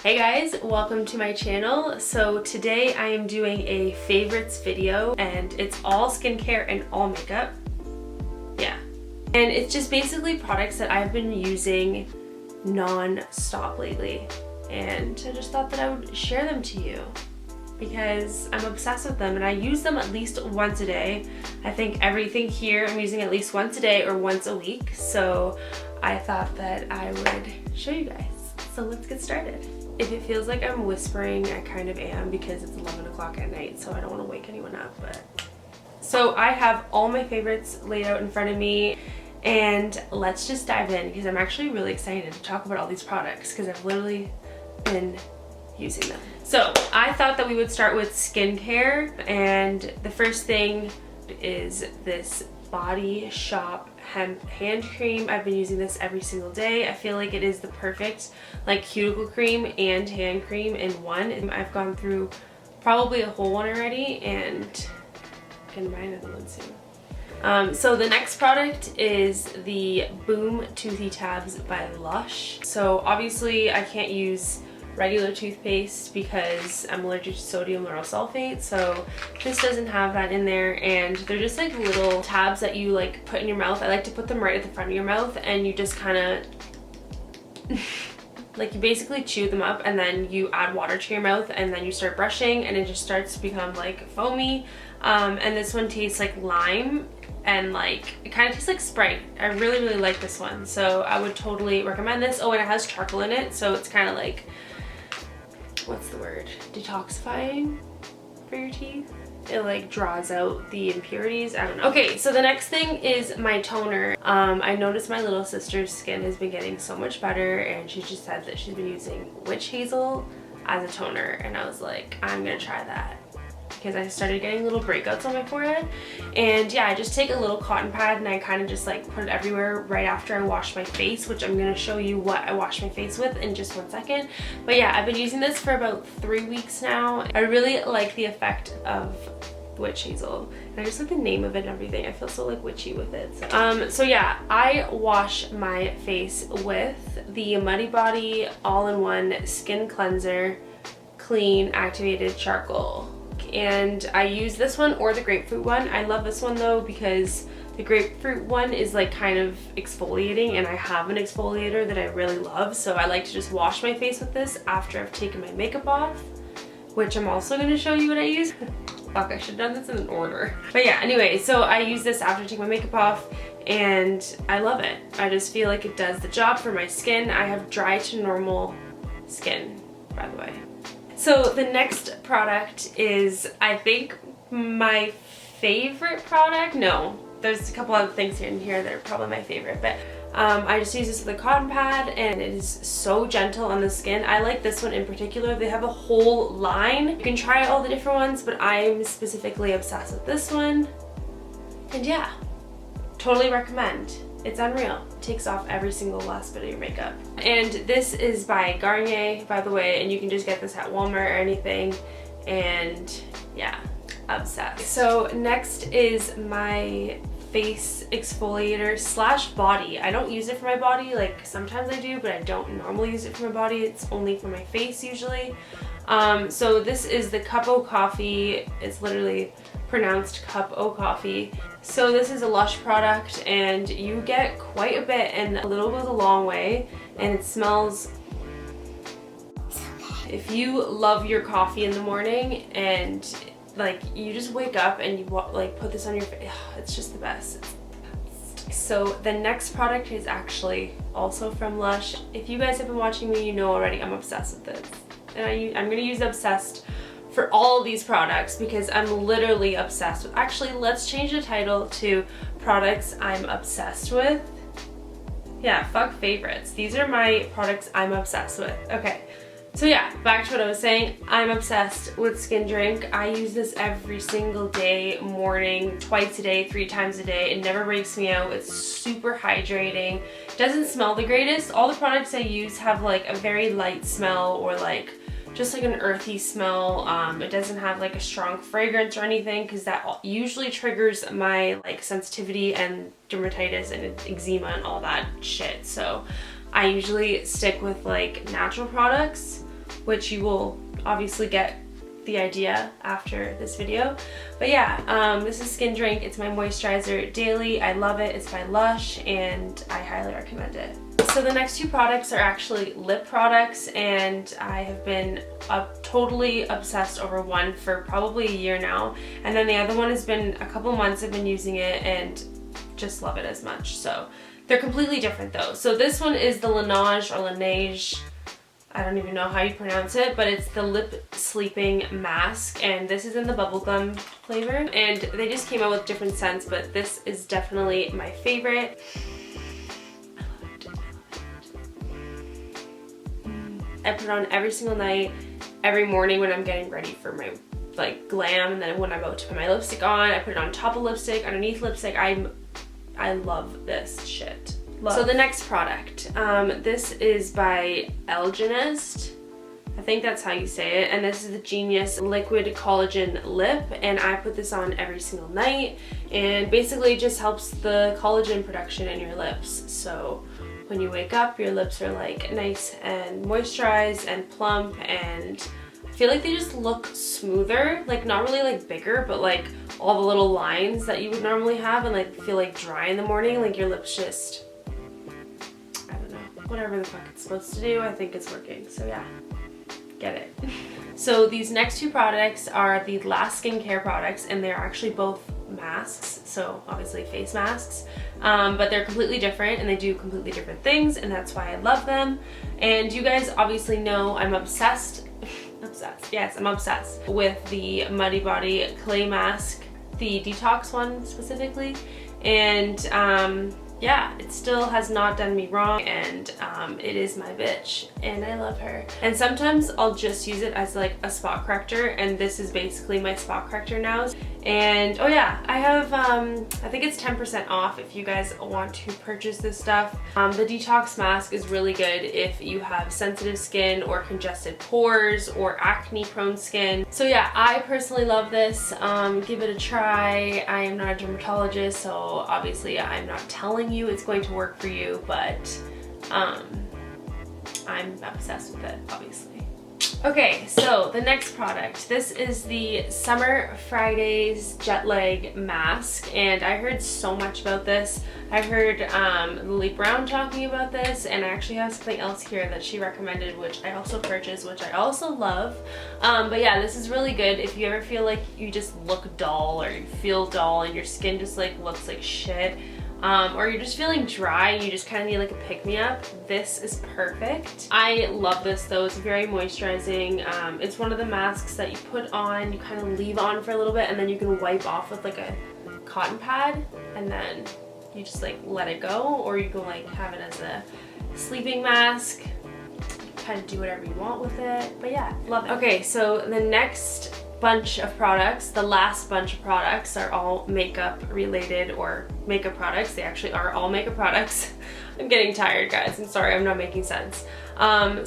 Hey guys, welcome to my channel. So today I am doing a favorites video and it's all skincare and all makeup. Yeah. And it's just basically products that I've been using non-stop lately. And I just thought that I would share them to you because I'm obsessed with them and I use them at least once a day. I think everything here I'm using at least once a day or once a week. So I thought that I would show you guys. So let's get started. If it feels like I'm whispering, I kind of am because it's 11 o'clock at night, so I don't want to wake anyone up. So I have all my favorites laid out in front of me, and let's just dive in because I'm actually really excited to talk about all these products because I've literally been using them. So I thought that we would start with skincare, and the first thing is this Body Shop hemp hand cream. I've been using this every single day. I feel like it is the perfect like cuticle cream and hand cream in one. I've gone through probably a whole one already and can buy another one soon. So the next product is the Boom Toothy Tabs by Lush. So obviously I can't use regular toothpaste because I'm allergic to sodium lauryl sulfate, so this doesn't have that in there, and they're just like little tabs that you like put in your mouth. I like to put them right at the front of your mouth, and you just kind of like you basically chew them up and then you add water to your mouth and then you start brushing and it just starts to become like foamy. And this one tastes like lime and like it kind of tastes like Sprite. I really like this one, so I would totally recommend this. Oh, and it has charcoal in it, so it's kind of like, what's the word, detoxifying for your teeth. It like draws out the impurities. I don't know. Okay, so the next thing is my toner. I noticed my little sister's skin has been getting so much better, and she just said that she's been using witch hazel as a toner, and I was like, I'm gonna try that because I started getting little breakouts on my forehead. And yeah, I just take a little cotton pad and I kind of just like put it everywhere right after I wash my face, which I'm gonna show you what I wash my face with in just 1 second. But yeah, I've been using this for about 3 weeks now. I really like the effect of witch hazel, and I just like the name of it and everything. I feel so like witchy with it. So yeah, I wash my face with the Muddy Body all-in-one skin cleanser clean activated charcoal. And I use this one or the grapefruit one. I love this one though because the grapefruit one is like kind of exfoliating, and I have an exfoliator that I really love, so I like to just wash my face with this after I've taken my makeup off, which I'm also going to show you what I use. Fuck, I should have done this in an order. But yeah, anyway, so I use this after I take my makeup off and I love it. I just feel like it does the job for my skin. I have dry to normal skin, by the way. So the next product is, I think, my favorite product. No, there's a couple other things in here that are probably my favorite, but I just use this with a cotton pad and it is so gentle on the skin. I like this one in particular. They have a whole line. You can try all the different ones, but I'm specifically obsessed with this one. And yeah, totally recommend. It's unreal. It takes off every single last bit of your makeup. And this is by Garnier, by the way, and you can just get this at Walmart or anything. And yeah, obsessed. So next is my face exfoliator slash body. I don't use it for my body, like sometimes I do, but I don't normally use it for my body. It's only for my face usually. So this is the Cup O' Coffee. It's literally pronounced Cup O' Coffee. So this is a Lush product and you get quite a bit, and a little goes a long way, and it smells so good. If you love your coffee in the morning and like you just wake up and you like put this on your face, it's just the best. So the next product is actually also from Lush. If you guys have been watching me, you know already I'm obsessed with this. And I'm gonna use obsessed for all of these products because I'm literally obsessed with. Actually, let's change the title to products I'm obsessed with. Yeah, fuck favorites. These are my products I'm obsessed with. Okay, so yeah, back to what I was saying. I'm obsessed with Skin Drink. I use this every single day, morning, twice a day, 3 times a day. It never breaks me out. It's super hydrating. It doesn't smell the greatest. All the products I use have like a very light smell or like just like an earthy smell. It doesn't have like a strong fragrance or anything because that usually triggers my like sensitivity and dermatitis and eczema and all that shit. So I usually stick with like natural products. which you will obviously get the idea after this video. But yeah, this is Skin Drink. It's my moisturizer daily. I love it. It's by Lush and I highly recommend it. So the next two products are actually lip products, and I have been totally obsessed over one for probably a year now, and then the other one has been a couple months I've been using it and just love it as much. So they're completely different though. So this one is the Laneige or Laneige, I don't even know how you pronounce it, but it's the lip sleeping mask, and this is in the bubblegum flavor, and they just came out with different scents, but this is definitely my favorite. I put it on every single night, every morning when I'm getting ready for my like glam, and then when I'm about to put my lipstick on, I put it on top of lipstick, underneath lipstick. I love this shit. Love. So the next product, this is by Algenist. I think that's how you say it, and this is the Genius Liquid Collagen Lip, and I put this on every single night, and basically it just helps the collagen production in your lips. So when you wake up, your lips are like nice and moisturized and plump, and I feel like they just look smoother, like not really like bigger, but like all the little lines that you would normally have and like feel like dry in the morning, like your lips just, I don't know, whatever the fuck it's supposed to do, I think it's working. So yeah, get it. So these next two products are the Last skincare products, and they're actually both masks, so obviously face masks, but they're completely different and they do completely different things, and that's why I love them. And you guys obviously know I'm obsessed yes, I'm obsessed with the Muddy Body clay mask, the detox one specifically, and yeah, it still has not done me wrong, and it is my bitch, and I love her. And sometimes I'll just use it as like a spot corrector, and this is basically my spot corrector now. And oh yeah, I have, I think it's 10% off if you guys want to purchase this stuff. The detox mask is really good if you have sensitive skin or congested pores or acne prone skin. So yeah, I personally love this. Give it a try. I am not a dermatologist, so obviously I'm not telling you it's going to work for you, but I'm obsessed with it, obviously. Okay, so the next product, this is the Summer Fridays Jet Lag Mask, and I heard so much about this. I heard Lily Brown talking about this, and I actually have something else here that she recommended, which I also purchased, which I also love. But yeah, this is really good if you ever feel like you just look dull, or you feel dull and your skin just like looks like shit. Or you're just feeling dry and you just kind of need like a pick-me-up. This is perfect. I love this though. It's very moisturizing. It's one of the masks that you put on, you kind of leave on for a little bit, and then you can wipe off with like a cotton pad, and then you just like let it go, or you can like have it as a sleeping mask. Kind of do whatever you want with it, but yeah, love it. Okay, so the next bunch of products, the last bunch of products, are all makeup related or makeup products. They actually are all makeup products. I'm getting tired, guys. I'm sorry, I'm not making sense.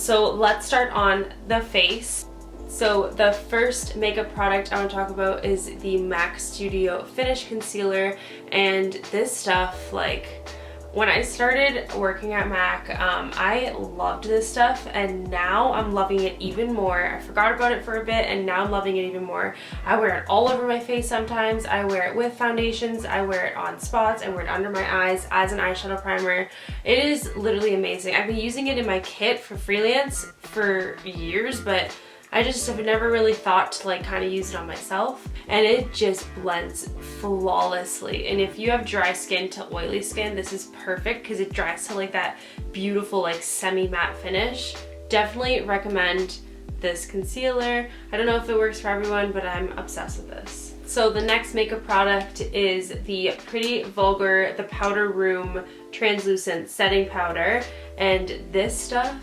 So let's start on the face. So the first makeup product I want to talk about is the MAC Studio Finish Concealer, and this stuff, like, when I started working at MAC, I loved this stuff, and now I'm loving it even more. I forgot about it for a bit, and now I'm loving it even more. I wear it all over my face sometimes. I wear it with foundations. I wear it on spots. I wear it under my eyes as an eyeshadow primer. It is literally amazing. I've been using it in my kit for freelance for years, but I just have never really thought to like kind of use it on myself, and it just blends flawlessly. And if you have dry skin to oily skin, this is perfect because it dries to like that beautiful like semi-matte finish. Definitely recommend this concealer. I don't know if it works for everyone, but I'm obsessed with this. So the next makeup product is the Pretty Vulgar The Powder Room Translucent Setting Powder, and this stuff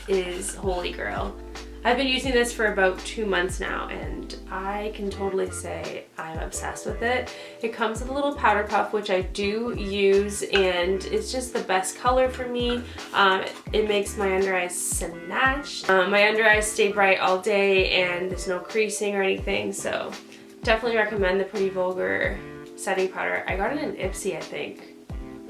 is holy girl. I've been using this for about 2 months now, and I can totally say I'm obsessed with it. It comes with a little powder puff, which I do use, and it's just the best color for me. It makes my under eyes snatch. My under eyes stay bright all day, and there's no creasing or anything, so definitely recommend the Pretty Vulgar setting powder. I got it in Ipsy, I think,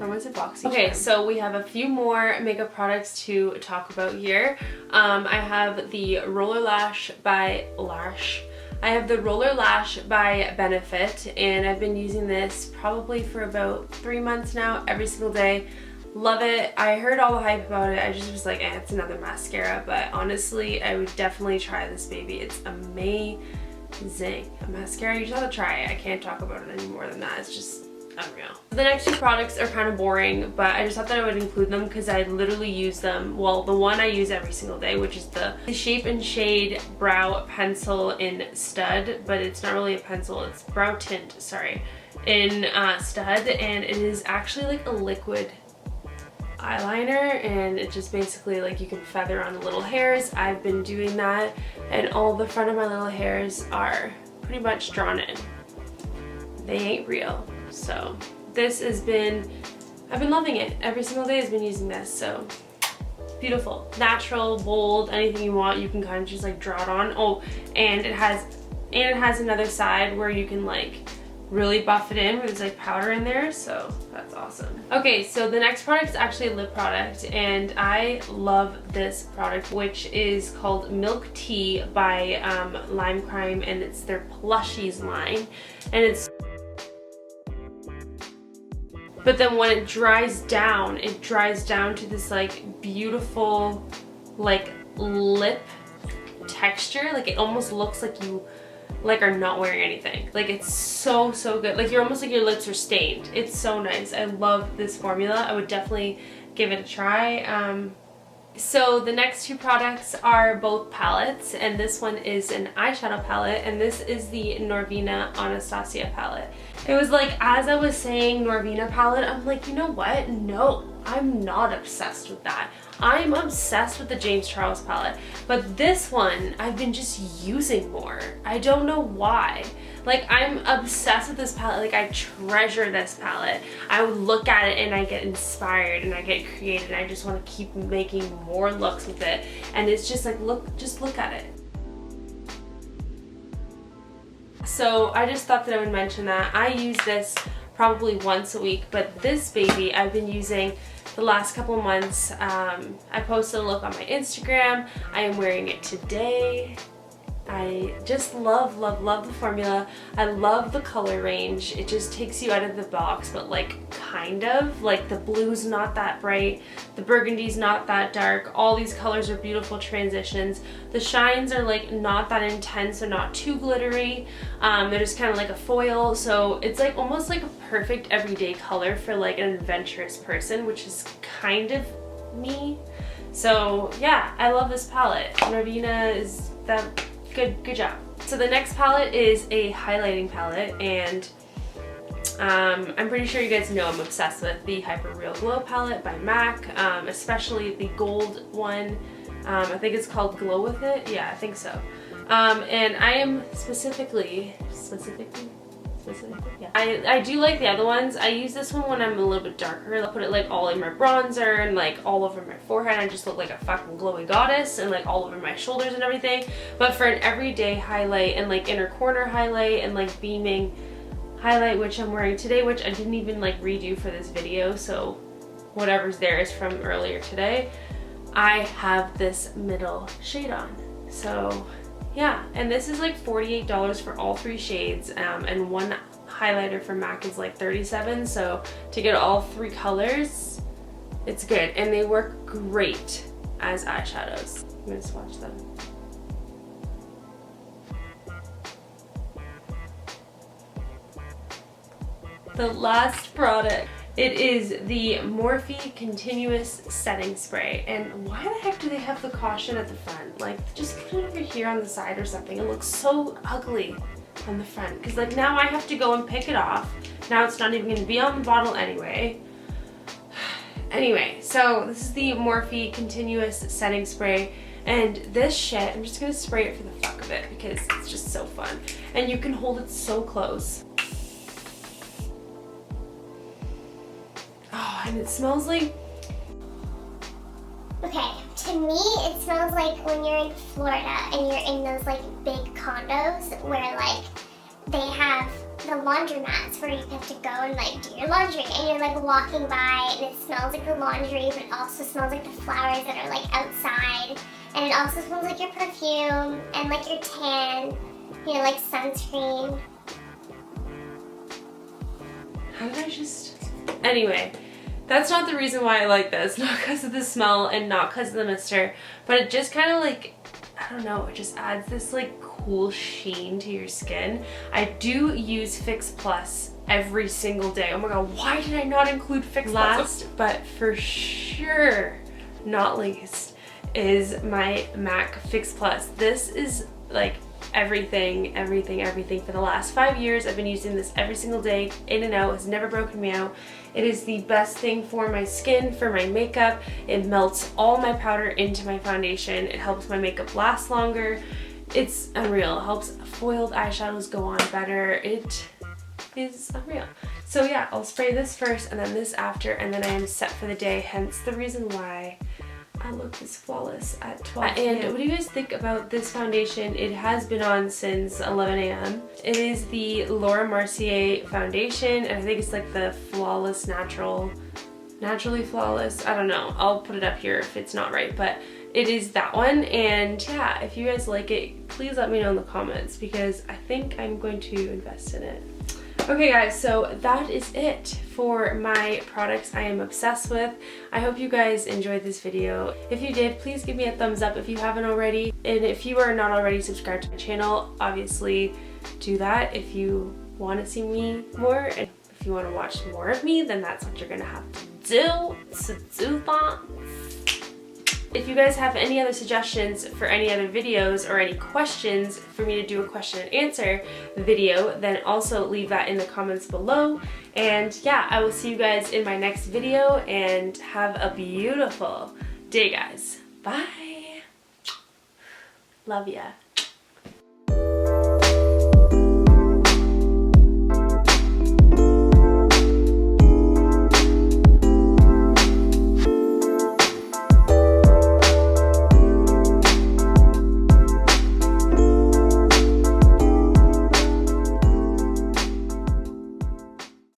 Or was it Boxy? Okay, so we have a few more makeup products to talk about here. I have the Roller Lash by Lash. I have the Roller Lash by Benefit, and I've been using this probably for about 3 months now, every single day. Love it. I heard all the hype about it. I just was like, it's another mascara, but honestly, I would definitely try this baby. It's amazing. A mascara, you just have to try it. I can't talk about it any more than that. It's just unreal. The next two products are kind of boring, but I just thought that I would include them because I literally use them. Well, the one I use every single day, which is the Shape and Shade Brow Pencil in Stud, but it's not really a pencil, it's brow tint, sorry, in Stud, and it is actually like a liquid eyeliner, and it just basically like you can feather on the little hairs. I've been doing that, and all the front of my little hairs are pretty much drawn in. They ain't real. So this has been, I've been loving it. Every single day I've been using this, so beautiful. Natural, bold, anything you want, you can kind of just like draw it on. Oh, and it has another side where you can like really buff it in, where there's like powder in there, so that's awesome. Okay, so the next product is actually a lip product, and I love this product, which is called Milk Tea by Lime Crime, and it's their Plushies line, and it's, but then when it dries down to this like beautiful like lip texture. Like it almost looks like you like are not wearing anything. Like it's so good. Like you're almost like your lips are stained. It's so nice. I love this formula. I would definitely give it a try. So the next two products are both palettes, and this one is an eyeshadow palette, and this is the Norvina Anastasia palette. It was like, as I was saying Norvina palette, I'm like, you know what? No, I'm not obsessed with that. I'm obsessed with the James Charles palette, but this one I've been just using more. I don't know why. Like I'm obsessed with this palette. Like I treasure this palette. I would look at it and I get inspired and I get creative and I just want to keep making more looks with it. And it's just like, just look at it. So I just thought that I would mention that. I use this probably once a week, but this baby I've been using the last couple months. I posted a look on my Instagram. I am wearing it today. I just love the formula. I love the color range. It just takes you out of the box, but like kind of. Like the blue's not that bright, the burgundy's not that dark. All these colors are beautiful transitions. The shines are like not that intense, so not too glittery. They're just kind of like a foil, so it's like almost like a perfect everyday color for like an adventurous person, which is kind of me. So yeah, I love this palette. Norvina is that good job. So the next palette is a highlighting palette, and I'm pretty sure you guys know I'm obsessed with the Hyper Real Glow palette by MAC, especially the gold one. I think it's called Glow With It. Yeah, I think so. And I am specifically, yeah. I do like the other ones. I use this one when I'm a little bit darker. I'll put it like all in my bronzer and like all over my forehead. I just look like a fucking glowy goddess, and like all over my shoulders and everything. But for an everyday highlight and like inner corner highlight and like beaming highlight, which I'm wearing today, which I didn't even like redo for this video, so whatever's there is from earlier today. I have this middle shade on. So yeah, and this is like $48 for all 3 shades, and one highlighter from MAC is like $37, so to get all 3 colors, it's good, and they work great as eyeshadows. I'm gonna swatch them. The last product, it is the Morphe Continuous Setting Spray, and why the heck do they have the caution at the front? Like, just put it over here on the side or something. It looks so ugly on the front, because like now I have to go and pick it off. Now it's not even going to be on the bottle anyway. Anyway, so this is the Morphe Continuous Setting Spray, and this shit, I'm just going to spray it for the fuck of it because it's just so fun, and you can hold it so close. Oh, and it smells like... Okay, to me it smells like when you're in Florida and you're in those like big condos where like they have the the laundromats where you have to go and like do your laundry, and you're like walking by and it smells like the laundry, but it also smells like the flowers that are like outside, and it also smells like your perfume and like your tan, you know, like sunscreen. How did I just... Anyway, that's not the reason why I like this. Not because of the smell and not because of the mister, but it just kind of like, I don't know, it just adds this like cool sheen to your skin. I do use Fix Plus every single day. Oh my god, why did I not include Fix Plus? Last, but for sure not least, is my MAC Fix Plus. This is like everything for the last 5 years. I've been using this every single day, in and out. It's never broken me out. It is the best thing for my skin, for my makeup. It melts all my powder into my foundation. It helps my makeup last longer. It's unreal. It helps foiled eyeshadows go on better. It is unreal. So yeah, I'll spray this first and then this after, and then I am set for the day, hence the reason why I look this flawless at 12 p.m. And what do you guys think about this foundation? It has been on since 11 a.m. It is the Laura Mercier foundation, and I think it's like the Flawless Naturally Flawless. I don't know. I'll put it up here if it's not right, but it is that one. And yeah, if you guys like it, please let me know in the comments because I think I'm going to invest in it. Okay guys, so that is it for my products I am obsessed with. I hope you guys enjoyed this video. If you did, please give me a thumbs up if you haven't already. And if you are not already subscribed to my channel, obviously do that if you want to see me more. And if you want to watch more of me, then that's what you're going to have to do. So do that. If you guys have any other suggestions for any other videos or any questions for me to do a question and answer video, then also leave that in the comments below. And yeah, I will see you guys in my next video, and have a beautiful day, guys. Bye. Love ya.